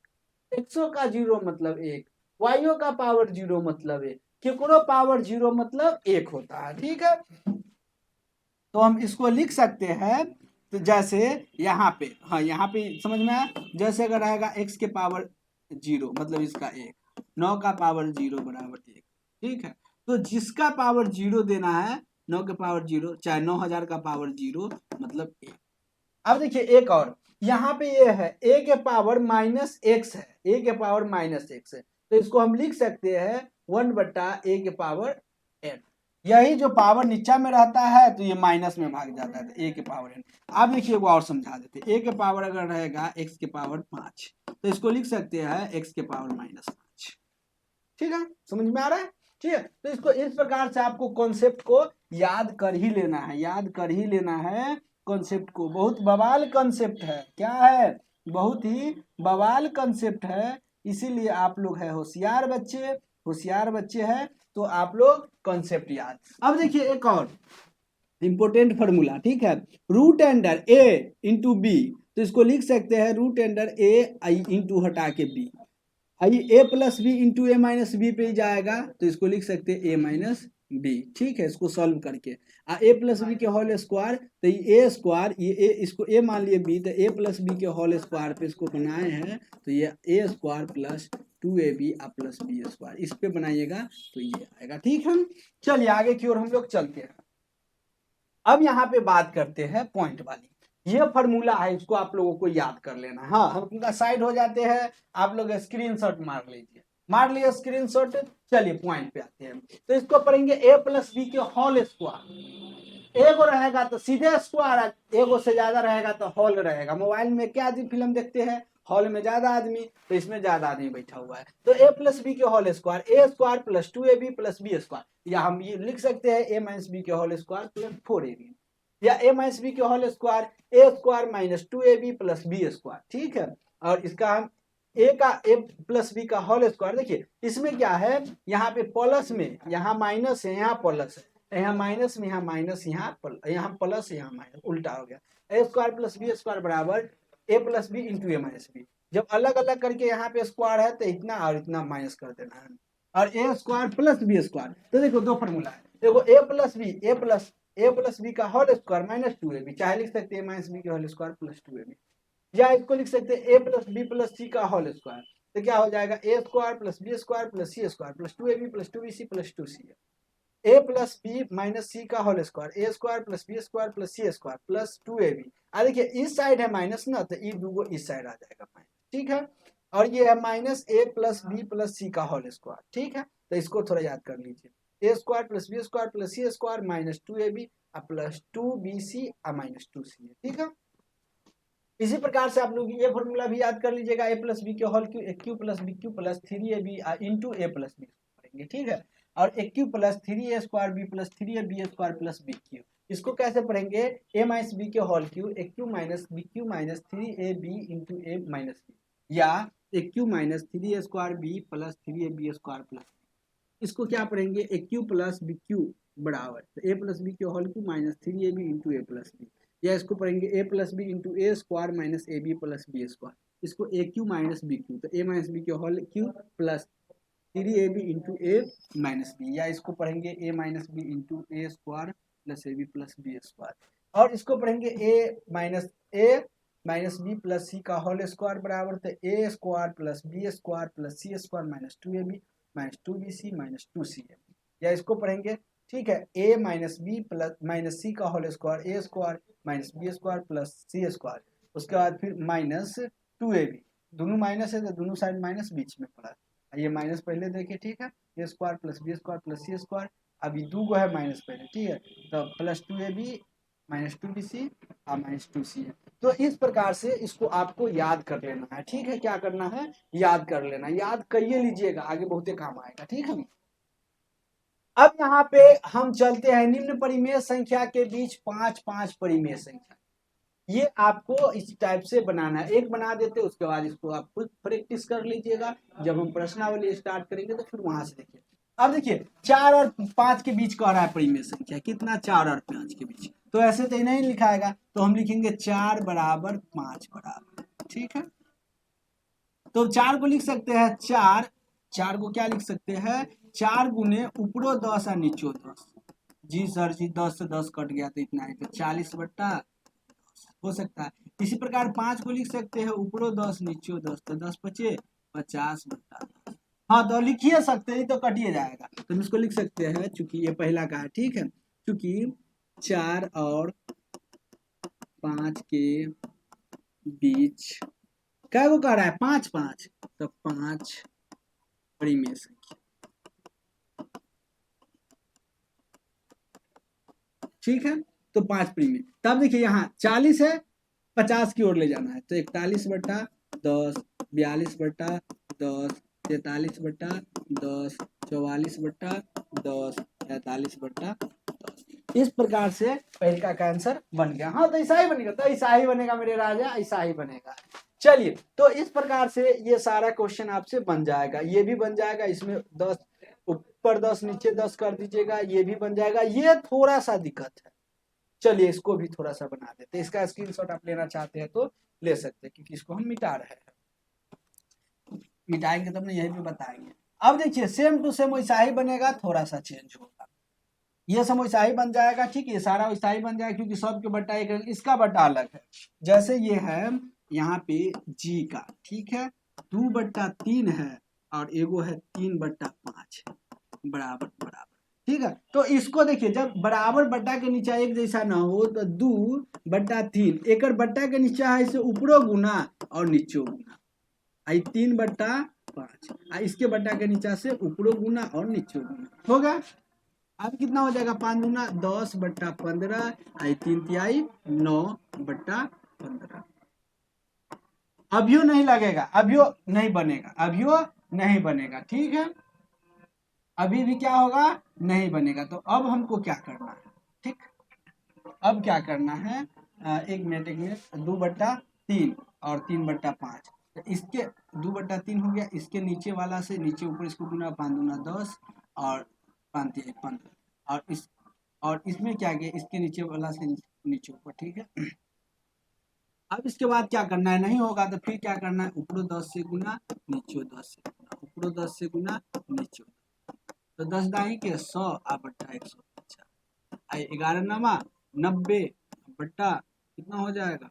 100 का 0 मतलब 1, वाइयो का पावर 0 मतलब 1, केकरो पावर 0 मतलब 1 होता है। ठीक है, तो हम इसको लिख सकते हैं, तो जैसे यहाँ पे, हाँ यहाँ पे समझ में आया, जैसे अगर रहेगा x के पावर 0 मतलब इसका 1, 9 का पावर 0 बराबर 1। ठीक है, तो जिसका पावर 0 देना है, 9 के पावर 0, चाहे 9000 का पावर 0 मतलब 1। अब देखिए एक और, यहाँ पे ये है a के पावर -x है, a के पावर -x है, तो इसको हम लिख सकते हैं 1/a के पावर n। यही जो पावर नीचा में रहता है तो ये माइनस में भाग जाता है, तो a के पावर n। अब देखिए वो और समझा देते हैं, a के पावर अगर रहेगा x के पावर 5, तो इसको लिख सकते हैं x के पावर -5। ठीक है, समझ में आ रहा है? ठीक है, तो इसको इस प्रकार से आपको कॉन्सेप्ट को याद कर ही लेना है, याद कर ही लेना है कॉन्सेप्ट को। बहुत बवाल कॉन्सेप्ट है, क्या है, बहुत ही बवाल कॉन्सेप्ट है, इसीलिए आप लोग है होशियार बच्चे, होशियार बच्चे हैं तो आप लोग कॉन्सेप्ट याद। अब देखिए एक और इंपोर्टेंट फॉर्मूला, ठीक है, root under a into b, तो इसको लिख सकते हैं रूट अंडर a आई इंटू हटा के b, आई a plus B into A minus b पे जाएगा, तो इसको लिख सकते हैं a माइनस बी। ठीक है, इसको सॉल्व करके a प्लस बी के होल स्क्वायर, तो ये a स्क्वायर, ये a, इसको a मान लिए b, तो a प्लस बी के होल स्क्वायर पे इसको बनाए हैं, तो ये a square plus 2ab plus B square, इस पे बनाइएगा तो ये आएगा। ठीक है, चलिए आगे की ओर हम लोग चलते हैं। अब यहाँ पे बात करते हैं पॉइंट वाली, ये फॉर्मूला है, इसको आप लोगों को याद कर लेना। हाँ, हम साइड हो जाते हैं, आप लोग स्क्रीनशॉट मार लीजिए, मार लिए स्क्रीनशॉट। चलिए पॉइंट पे आते हैं, तो इसको पढ़ेंगे a प्लस बी के होल स्क्वायर, एगो रहेगा तो सीधे स्क्वायर, एगो से ज्यादा रहेगा तो होल रहेगा। मोबाइल में क्या आदमी फिल्म देखते हैं, हॉल में ज्यादा आदमी, तो इसमें ज्यादा आदमी बैठा हुआ है, तो a प्लस बी के whole square, a square plus 2ab plus B square, या हम ये लिख सकते हैं a माइनस बी के होल स्क्वायर प्लस 4ab, या a माइनस बी के whole square a square minus 2ab plus B square. ठीक है, और इसका हम a प्लस बी का होल स्क्वायर, देखिए इसमें क्या है, यहाँ पे प्लस में, यहाँ माइनस है, यहाँ प्लस है, यहाँ माइनस में, यहाँ माइनस, यहाँ प्लस, यहाँ माइनस, उल्टा हो गया। a square plus B square बराबर a plus B into A minus b. जब अलग अलग करके यहाँ पे स्क्वायर है तो इतना और इतना माइनस कर देना है, और a square plus B square, तो देखो दो फॉर्मूला है, देखो a प्लस बी का होल स्क्वायर माइनस 2ab, चाहे लिख सकते हैं माइनस बी के होल स्क्वायर प्लस 2ab, या इसको लिख सकते हैं a plus B plus C का होल स्क्वायर, तो क्या हो जाएगा a square plus B square plus C square plus 2ab plus 2bc plus 2c, a plus B minus C का whole square, a square plus B square plus C square plus 2ab। देखिए इस side है minus ना, तो ये दूगो इस side आ जाएगा माइनस। ठीक है, और ये है minus a plus B plus C का होल स्क्वायर। ठीक है, तो इसको थोड़ा याद कर लीजिए, a square plus B square plus C square minus 2ab plus 2bc minus 2c। ठीक है, इसी प्रकार से आप लोग ये फॉर्मूला भी याद कर लीजिएगा, a प्लस बी के whole cube, A cube plus B cube plus 3ab into A plus B करेंगे। ठीक है, और A cube plus 3a square B plus 3ab square plus B cube, इसको कैसे पढ़ेंगे, a माइनस बी के whole cube, A cube minus B cube minus 3ab into A minus B, या A cube minus 3a square B plus 3ab square plus, इसको क्या पढ़ेंगे, ए cube plus B cube बराबर, तो ए प्लस बी के whole cube minus 3ab into A plus B, या इसको पढ़ेंगे a plus B into A square minus A B plus B square, इसको A cube minus B cube, तो A minus B के whole cube plus 3ab into ए minus B, या इसको पढ़ेंगे A minus B into A square plus A B plus B square, और इसको पढ़ेंगे A minus B plus C का whole square बराबर, तो A square plus B square plus C square minus 2ab minus 2bc minus 2c, या इसको पढ़ेंगे, ठीक है, a minus B plus minus C का whole square, A square minus B square plus C square, उसके बाद फिर माइनस 2ab, दोनों माइनस है तो दोनों साइड माइनस, बीच में प्लस, ये माइनस पहले देखिए। ठीक है, A square plus B square plus C square, अभी दो गो है माइनस पहले। ठीक है, तो प्लस 2ab माइनस 2bc और माइनस 2c है। तो इस प्रकार से इसको आपको याद कर लेना है। ठीक है, क्या करना है, याद कर लेना, याद करिए लीजिएगा, आगे बहुत काम आएगा। ठीक है, अब यहाँ पे हम चलते हैं निम्न परिमेय संख्या के बीच 5 5 परिमेय संख्या। ये आपको इस टाइप से बनाना है, एक बना देते उसके बाद इसको आप खुद प्रैक्टिस कर लीजिएगा। जब हम प्रश्नावली स्टार्ट करेंगे तो फिर वहां से देखिए। अब देखिए 4 और 5 के बीच कह रहा है परिमेय संख्या कितना, 4 और 5 के बीच, तो ऐसे तो नहीं लिखाएगा, तो हम लिखेंगे 4 बराबर 5 बराबर, ठीक है। तो 4 को लिख सकते हैं 4, 4 को क्या लिख सकते हैं 4 गुने ऊपरो 10 और नीचो 10। जी सर जी 10 से 10 कट गया तो इतना है, तो 40 बट्टा हो सकता है। इसी प्रकार 5 को लिख सकते हैं ऊपरो 10 नीचो 10, तो 10 पचे 50 बट्टा 10। हाँ तो लिखिए सकते हैं तो कटिए जाएगा, तो हम इसको लिख सकते हैं, चूंकि ये पहला का है, ठीक है, चूंकि 4 और 5 के बीच क्या को कह रहा है 5 5, तो 5 परिमेय संख्या, ठीक है, तो 5 परिमेय। तब देखिए यहाँ 40 है 50 की ओर ले जाना है, तो 41 बट्टा 10, 42 बट्टा 10, 43 बट्टा 10, 44 बट्टा 10, 43 बट्टा 10। इस प्रकार से पहले का आंसर बन गया। हाँ तो ऐसा ही बनेगा, तो ऐसा ही बनेगा मेरे राजा, ऐसा ही बनेगा। चलिए तो इस प्रकार से ये सारा क्वेश्चन आपसे बन जाएगा, ये भी बन जाएगा, इसमें 10 ऊपर 10 नीचे 10 कर दीजिएगा, ये भी बन जाएगा। ये थोड़ा सा दिक्कत है, चलिए इसको भी थोड़ा सा बना देते हैं, इसका स्क्रीनशॉट आप लेना चाहते हैं तो ले सकते हैं, क्योंकि इसको हम मिटा रहे हैं, मिटाएंगे तब ना यही भी बताएंगे। अब देखिए सेम टू सेम वैसा ही बनेगा, थोड़ा सा चेंज होगा, ये सब वैसा ही बन जाएगा, ठीक है, सारा वैसा ही बन जाएगा, क्योंकि सबके बट्टा एक, इसका बट्टा अलग है। जैसे ये है यहाँ पे जी का, ठीक है, 2/3 है और एगो है 3/5 बराबर बराबर, ठीक है। तो इसको देखिए जब बराबर बट्टा के नीचे एक जैसा ना हो तो 2/3 एक बट्टा के नीचे है, इसे ऊपरो गुना और नीचो गुना, आई 3/5 इसके बट्टा के नीचे से ऊपरो गुना और नीचो गुना होगा। अब कितना हो जाएगा 5 गुना 10/15 आई 3 तिहाई 9/15। अभियो नहीं लगेगा, अभियो नहीं बनेगा, अभियो नहीं बनेगा, ठीक है, अभी भी क्या होगा नहीं बनेगा। तो अब हमको क्या करना है, ठीक, अब क्या करना है, एक मिनट 2/3 और 3/5, तो इसके 2/3 हो गया, इसके नीचे वाला से नीचे ऊपर इसको गुना 5 दूना 10 और 5 तिहाई 15, और इसमें क्या गया इसके नीचे वाला से नीचे ऊपर, ठीक है। अब इसके बाद क्या करना है, नहीं होगा तो फिर क्या करना है, ऊपरो 10 से गुना नीचे 10 से गुना, ऊपरो 10 से गुना नीचे, तो 10 दाई के 100 आ बट्टा 150 आई 11 नामा 90 बट्टा कितना हो जाएगा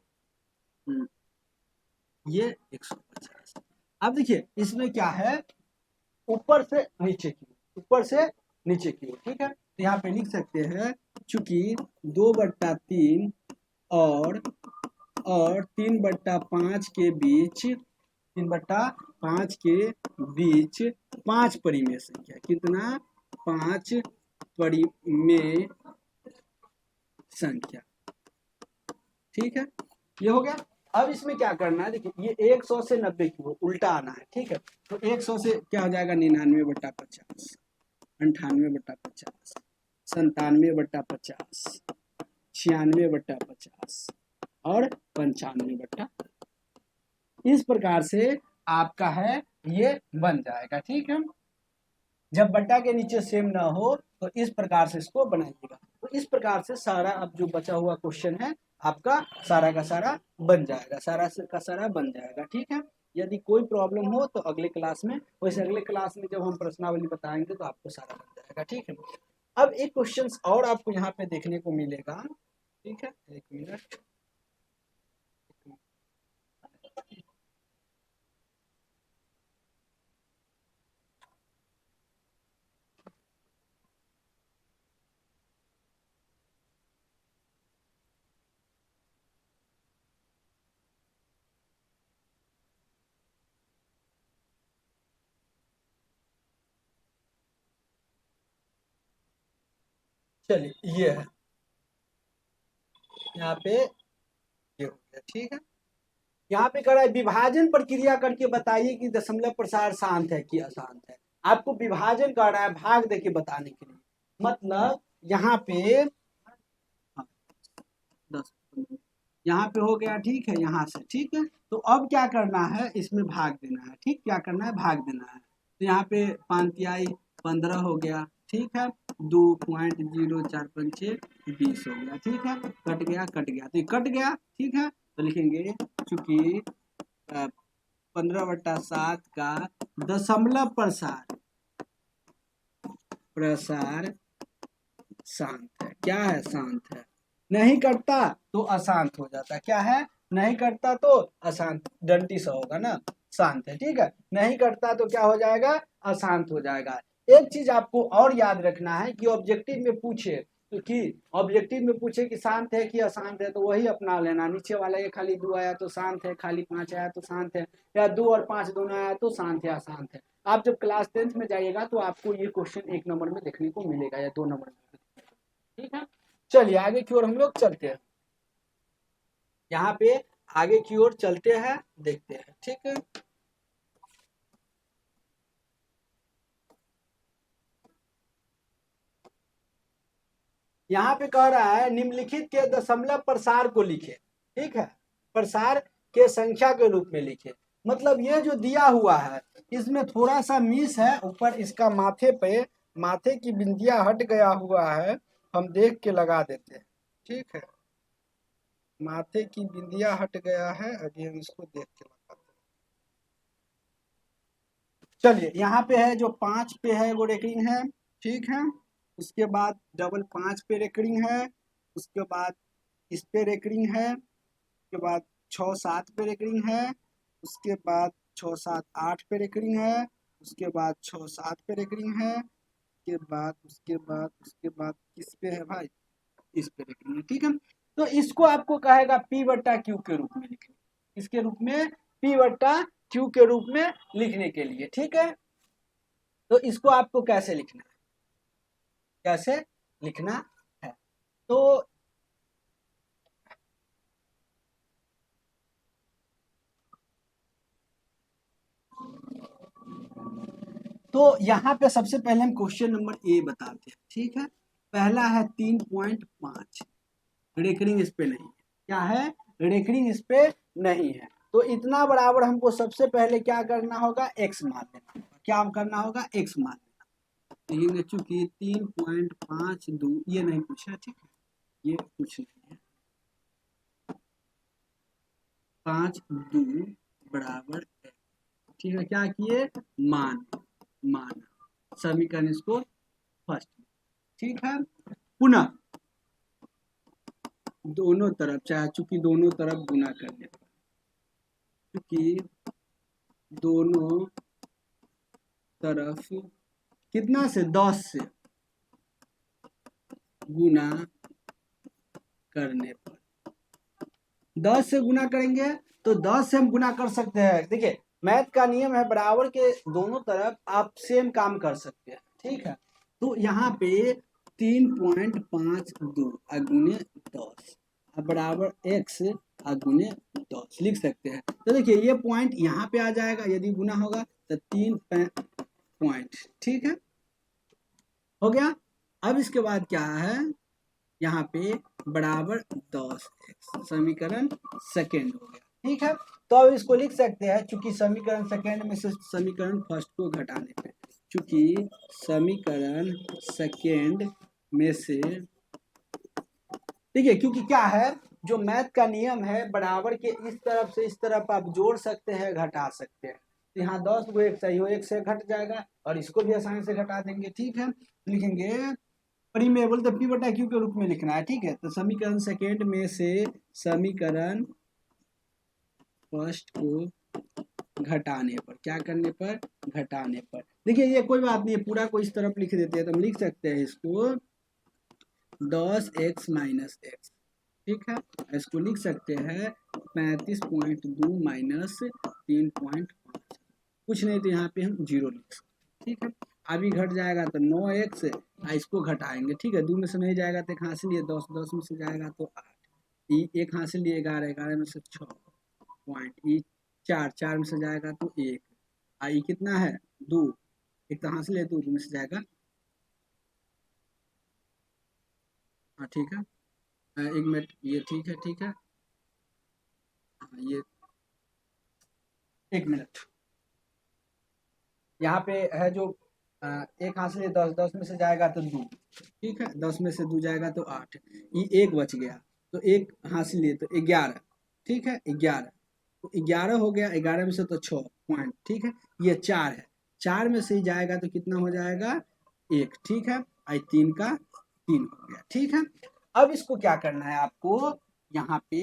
ये 150। अब देखिए इसमें क्या है, ऊपर से नीचे की ओर, ऊपर से नीचे की ओर, ठीक है, तो यहाँ पे लिख सकते हैं चूंकि 2/3 और 3/5 के बीच 3/5 के बीच 5 परिमेय संख्या, कितना 5 परिमेय संख्या, ठीक है, ये हो गया। अब इसमें क्या करना है, देखिए ये 100 से 90 की ओर उल्टा आना है, ठीक है, तो 100 से क्या हो जाएगा 99/50, 98/50, 97/50, 96/50 और 95/50। इस प्रकार से आपका है ये बन जाएगा, ठीक है। जब बट्टा के नीचे सेम ना हो तो इस प्रकार से इसको बनाइएगा। तो इस प्रकार से सारा अब जो बचा हुआ क्वेश्चन है आपका सारा का सारा बन जाएगा, सारा का सारा बन जाएगा, ठीक है। यदि कोई प्रॉब्लम हो तो अगले क्लास में, वैसे अगले क्लास में जब हम प्रश्नावली बताएंगे तो आपको सारा बन जाएगा, ठीक है। अब एक क्वेश्चन और आपको यहाँ पे देखने को मिलेगा, ठीक है, एक मिनट, चलिए ये है यहाँ पे, ये हो गया, ठीक है। यहाँ पे कह रहा है विभाजन प्रक्रिया करके बताइए कि दशमलव प्रसार शांत है कि अशांत है। आपको विभाजन कर रहा है भाग देके बताने के लिए, मतलब यहाँ पे 10 यहाँ पे हो गया, ठीक है, यहाँ से, ठीक है। तो अब क्या करना है, इसमें भाग देना है, ठीक, क्या करना है, भाग देना है। तो यहाँ पे 5 15 हो गया, ठीक है, 2.0456 20 हो गया, ठीक है, कट गया, कट गया, तो ये कट गया, ठीक है। तो लिखेंगे चूंकि 15/7 का दशमलव प्रसार, प्रसार शांत है, क्या है, शांत है। नहीं करता तो अशांत हो जाता, क्या है, नहीं करता तो अशांत, डंटी सा होगा ना, शांत है, ठीक है। नहीं करता तो क्या हो जाएगा, अशांत हो जाएगा। एक चीज आपको और याद रखना है कि ऑब्जेक्टिव में पूछे, कि ऑब्जेक्टिव में पूछे कि शांत है कि अशांत है, तो वही अपना लेना। नीचे वाला ये खाली 2 आया तो शांत है, खाली 5 आया तो शांत है, या 2 और 5 दोनों आया तो शांत है, अशांत है। आप जब क्लास 10th में जाइएगा तो आपको ये क्वेश्चन 1 नंबर में देखने को मिलेगा या 2 नंबर में, ठीक है। चलिए आगे की ओर हम लोग चलते हैं, यहाँ पे आगे की ओर चलते हैं, देखते हैं, ठीक है। यहाँ पे कह रहा है निम्नलिखित के दशमलव प्रसार को लिखे, ठीक है, प्रसार के संख्या के रूप में लिखे। मतलब ये जो दिया हुआ है इसमें थोड़ा सा मिस है, ऊपर इसका माथे पे, माथे की बिंदिया हट गया हुआ है, हम देख के लगा देते हैं, ठीक है, माथे की बिंदिया हट गया है, अभी हम इसको देख के लगाते हैं। चलिए यहाँ पे है जो 5 पे है वो रेकरिंग है, ठीक है। उसके बाद डबल 5 पे रेकरिंग है, उसके बाद इस पे रेकरिंग है, उसके बाद 6 7 पे रेकरिंग है, उसके बाद 6 7 8 पे रेकरिंग है, उसके बाद 6 7 पे रेकरिंग है, उसके बाद किस पे है भाई, इस पे रेकरिंग है, ठीक है। तो इसको आपको कहेगा P/Q के रूप में लिखने, इसके रूप में P/Q के रूप में लिखने के लिए, ठीक है। तो इसको आपको कैसे लिखना है, कैसे लिखना है, तो यहाँ पे सबसे पहले हम क्वेश्चन नंबर ए बताते हैं, ठीक है। पहला है 3.5, रेकरिंग इस पे नहीं है, क्या है, रेकरिंग इस पे नहीं है। तो इतना बराबर हमको सबसे पहले क्या करना होगा, एक्स मान लेना होगा, क्या करना होगा, एक्स मान लेना। लिखेंगे चूंकि 3.52 ये नहीं पूछा, ठीक है, ये कुछ नहीं है, 5 2 बराबर, ठीक है, क्या किए, मान, मान समीकरण इसको फर्स्ट, ठीक है। पुनः दोनों तरफ, चाहे चूंकि दोनों तरफ गुना करने, चूंकि दोनों तरफ कितना से, 10 से गुना करने पर, 10 से गुना करेंगे तो 10 से हम गुना कर सकते हैं। देखिए मैथ का नियम है, बराबर के दोनों तरफ आप सेम काम कर सकते हैं, ठीक है। तो यहाँ पे 3.52 अगुने 10 बराबर एक्स अगुने 10 लिख सकते हैं। तो देखिए ये पॉइंट यहाँ पे आ जाएगा, यदि गुना होगा तो 3 पॉइंट, ठीक है, हो गया। अब इसके बाद क्या है, यहाँ पे बराबर 10 समीकरण सेकेंड हो गया, ठीक है। तो अब इसको लिख सकते हैं, चूंकि समीकरण सेकेंड में से समीकरण फर्स्ट को घटाने पे, चूंकि समीकरण सेकेंड में से, ठीक है, क्योंकि क्या है, जो मैथ का नियम है, बराबर के इस तरफ से इस तरफ आप जोड़ सकते हैं, घटा सकते हैं। तो यहाँ 10 को एक सही हो, एक से घट जाएगा, और इसको भी आसानी से घटा देंगे, ठीक है। लिखेंगे परिमेबल तो P/Q के रूप में लिखना है, ठीक है। तो समीकरण सेकेंड में से समीकरण फर्स्ट को घटाने पर, क्या करने पर, घटाने पर, देखिए ये कोई बात नहीं है, पूरा को इस तरफ लिख देते हैं तो हम लिख सकते हैं इसको 10x माइनस एक्स, ठीक है। इसको लिख सकते हैं 35.2 माइनस 3.5, कुछ नहीं तो यहाँ पे हम 0 लिख सकते, ठीक है। अभी घट जाएगा तो 9x, इसको घटाएंगे, ठीक है, 2 में से नहीं जाएगा तो एक हासिल लिए 10, 10 में से जाएगा तो 8, एक हासिल लिए 11, 11 में से 6 पॉइंट, ई 4, 4 में से जाएगा तो 1, आई कितना है 2, एक तो हासिल है 2 में से जाएगा, हाँ ठीक है, 1 मिनट, ये ठीक है, ठीक है, ये 1 मिनट, यहाँ पे है जो एक हाथ से 10, 10 में से जाएगा तो 2, ठीक है, 10 में से 2 जाएगा तो 8, ये 1 बच गया, तो 1 हासिल लिए तो 11, ठीक है, 11, तो 11 हो गया, 11 में से तो 6 पॉइंट, ठीक है, ये 4 है, 4 में से ही जाएगा तो कितना हो जाएगा 1, ठीक है, आई 3 का 3 हो गया, ठीक है। अब इसको क्या करना है आपको, यहाँ पे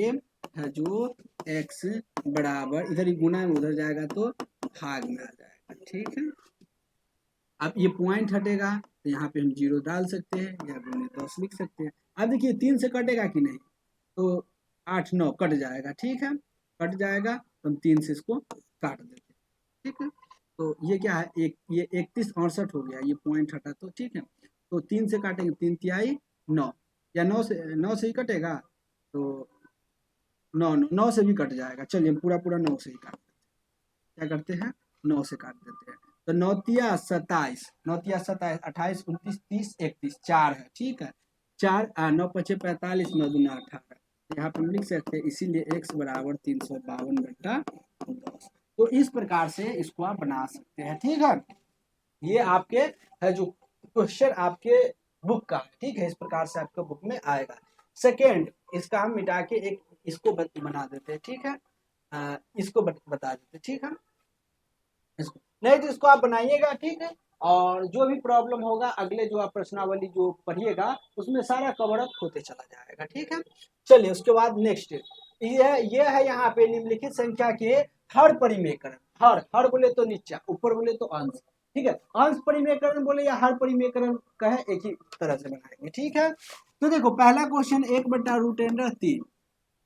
है जो x बराबर, इधर ही गुना में उधर जाएगा तो भाग में आ जाएगा, ठीक है। अब ये पॉइंट हटेगा तो यहाँ पे हम 0 डाल सकते हैं या गुने 10 लिख सकते हैं। अब देखिए 3 से कटेगा कि नहीं, तो 8 9 कट जाएगा, ठीक है, कट जाएगा तो हम 3 से इसको काट देते हैं, ठीक है। तो ये क्या है, ये 31 68 हो गया, ये पॉइंट हटा तो ठीक है, तो 3 से काटेंगे, 3 तिहाई 9, या 9 से ही कटेगा, तो 9 से भी कट जाएगा, चलिए हम पूरा 9 से ही काट देते हैं, क्या करते हैं 9 से काट देते हैं, तो 9 तिया 27, 9 तिया 27, 28 29 30 31, 4 है, ठीक है, 4 9 पचे 45, 9 दूना 18, यहाँ पे हम लिख सकते हैं, इसीलिए x बराबर 352/10। तो इस प्रकार से इसको आप बना सकते हैं, ठीक है। ये आपके है जो क्वेश्चन आपके बुक का, ठीक है, इस प्रकार से आपके बुक में आएगा। सेकेंड, इसका हम मिटा के एक इसको बना देते हैं, ठीक है, इसको बता देते हैं, ठीक है, इसको नहीं तो इसको आप बनाइएगा, ठीक है, और जो भी प्रॉब्लम होगा अगले जो आप प्रश्नावली जो पढ़िएगा उसमें सारा कवर अप होते चला जाएगा, ठीक है। चलिए उसके बाद नेक्स्ट ये है यहाँ पे निम्नलिखित संख्या के हर परिमेयकरण, हर बोले तो नीचा, ऊपर बोले तो अंश, ठीक है, अंश परिमेयकरण बोले या हर परिमेयकरण कहे, एक ही तरह से बनाएंगे, ठीक है। तो देखो पहला क्वेश्चन 1/√3,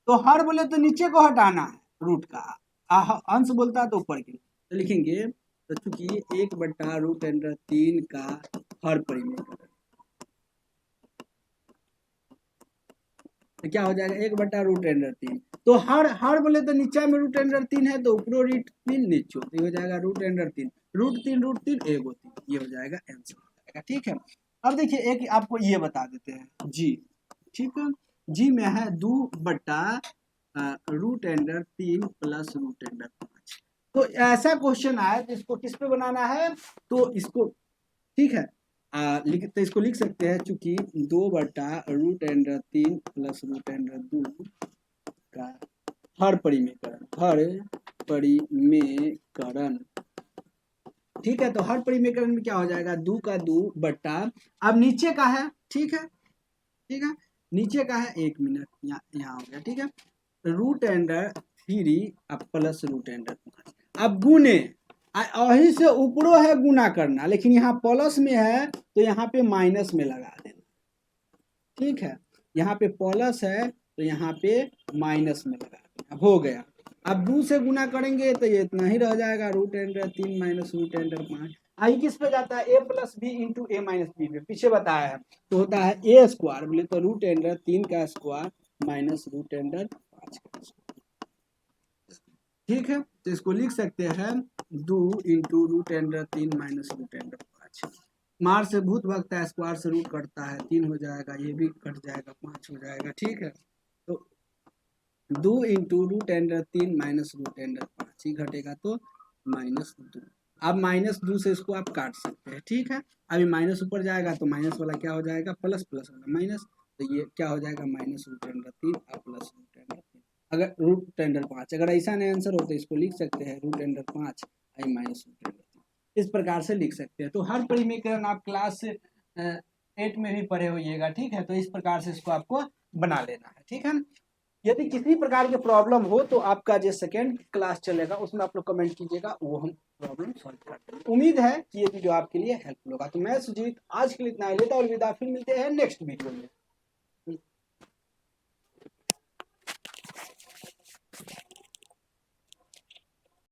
तो हर बोले तो नीचे को हटाना है रूट का, अंश बोलता है तो ऊपर की, तो लिखेंगे, तो चूंकि 1/√3 का हर परिमेयकरण, तो क्या हो जाएगा 1/√3, तो हर बोले तो नीचे में √3 है, तो ऊपर √3 नीचे, तो ये हो जाएगा √3, √3 1 होती, ये हो जाएगा आंसर हो जाएगा, ठीक है। अब देखिए एक आपको ये बता देते हैं जी, ठीक है, जी में है 2/√3 प्लस √5, तो ऐसा क्वेश्चन आया तो इसको किस पे बनाना है, तो इसको ठीक है, तो इसको लिख सकते हैं, चूंकि 2/√3 प्लस √2 का हर परिमेयकरण, ठीक है, तो हर परिमेयकरण में क्या हो जाएगा 2 का 2 बट्टा, अब नीचे का है, ठीक है, ठीक है, नीचे का है 1 मिनट, यहाँ हो गया, ठीक है, √3 अब प्लस √5, अब गुने, वहीं से ऊपरों है गुना करना, लेकिन यहाँ प्लस में है तो यहाँ पे माइनस में लगा देना, ठीक है, यहाँ पे प्लस है तो यहाँ पे माइनस में लगा देना, हो गया। अब 2 से गुना करेंगे तो ये इतना ही रह जाएगा, √3 माइनस √5, आई किस पे जाता है, a + b × a - b पे, पीछे बताया है, तो होता है a² बोले तो √3 का स्क्वायर माइनस √5 का स्क्वायर, ठीक है, तो इसको लिख सकते हैं 2 × √3 माइनस √5, मार से भूत भागता है, स्क्वायर से रूट कटता है, 3 हो जाएगा, ये भी कट जाएगा, 5 हो जाएगा, ठीक है, तो 2 × √3 माइनस √5 ही घटेगा तो -2, अब -2 से इसको आप काट सकते हैं, ठीक है, अभी माइनस ऊपर जाएगा तो माइनस वाला क्या हो जाएगा, प्लस वाला माइनस, तो ये क्या हो जाएगा -√3 और प्लस √3, अगर √5, अगर ऐसा नहीं आंसर हो तो इसको लिख सकते हैं √5 आई माइनस √3, इस प्रकार से लिख सकते हैं। तो हर परिमेयकरण आप क्लास 8 में भी पढ़े होइएगा, ठीक है, तो इस प्रकार से इसको आपको बना लेना है, ठीक है। यदि किसी प्रकार के प्रॉब्लम हो तो आपका जो सेकेंड क्लास चलेगा उसमें आप लोग कमेंट कीजिएगा, वो हम प्रॉब्लम सॉल्व कर देंगे। उम्मीद है कि ये वीडियो आपके लिए हेल्पफुल होगा। तो मैं सुजीत आज के लिए इतना ही लेता और विदा, फिर मिलते हैं नेक्स्ट वीडियो में।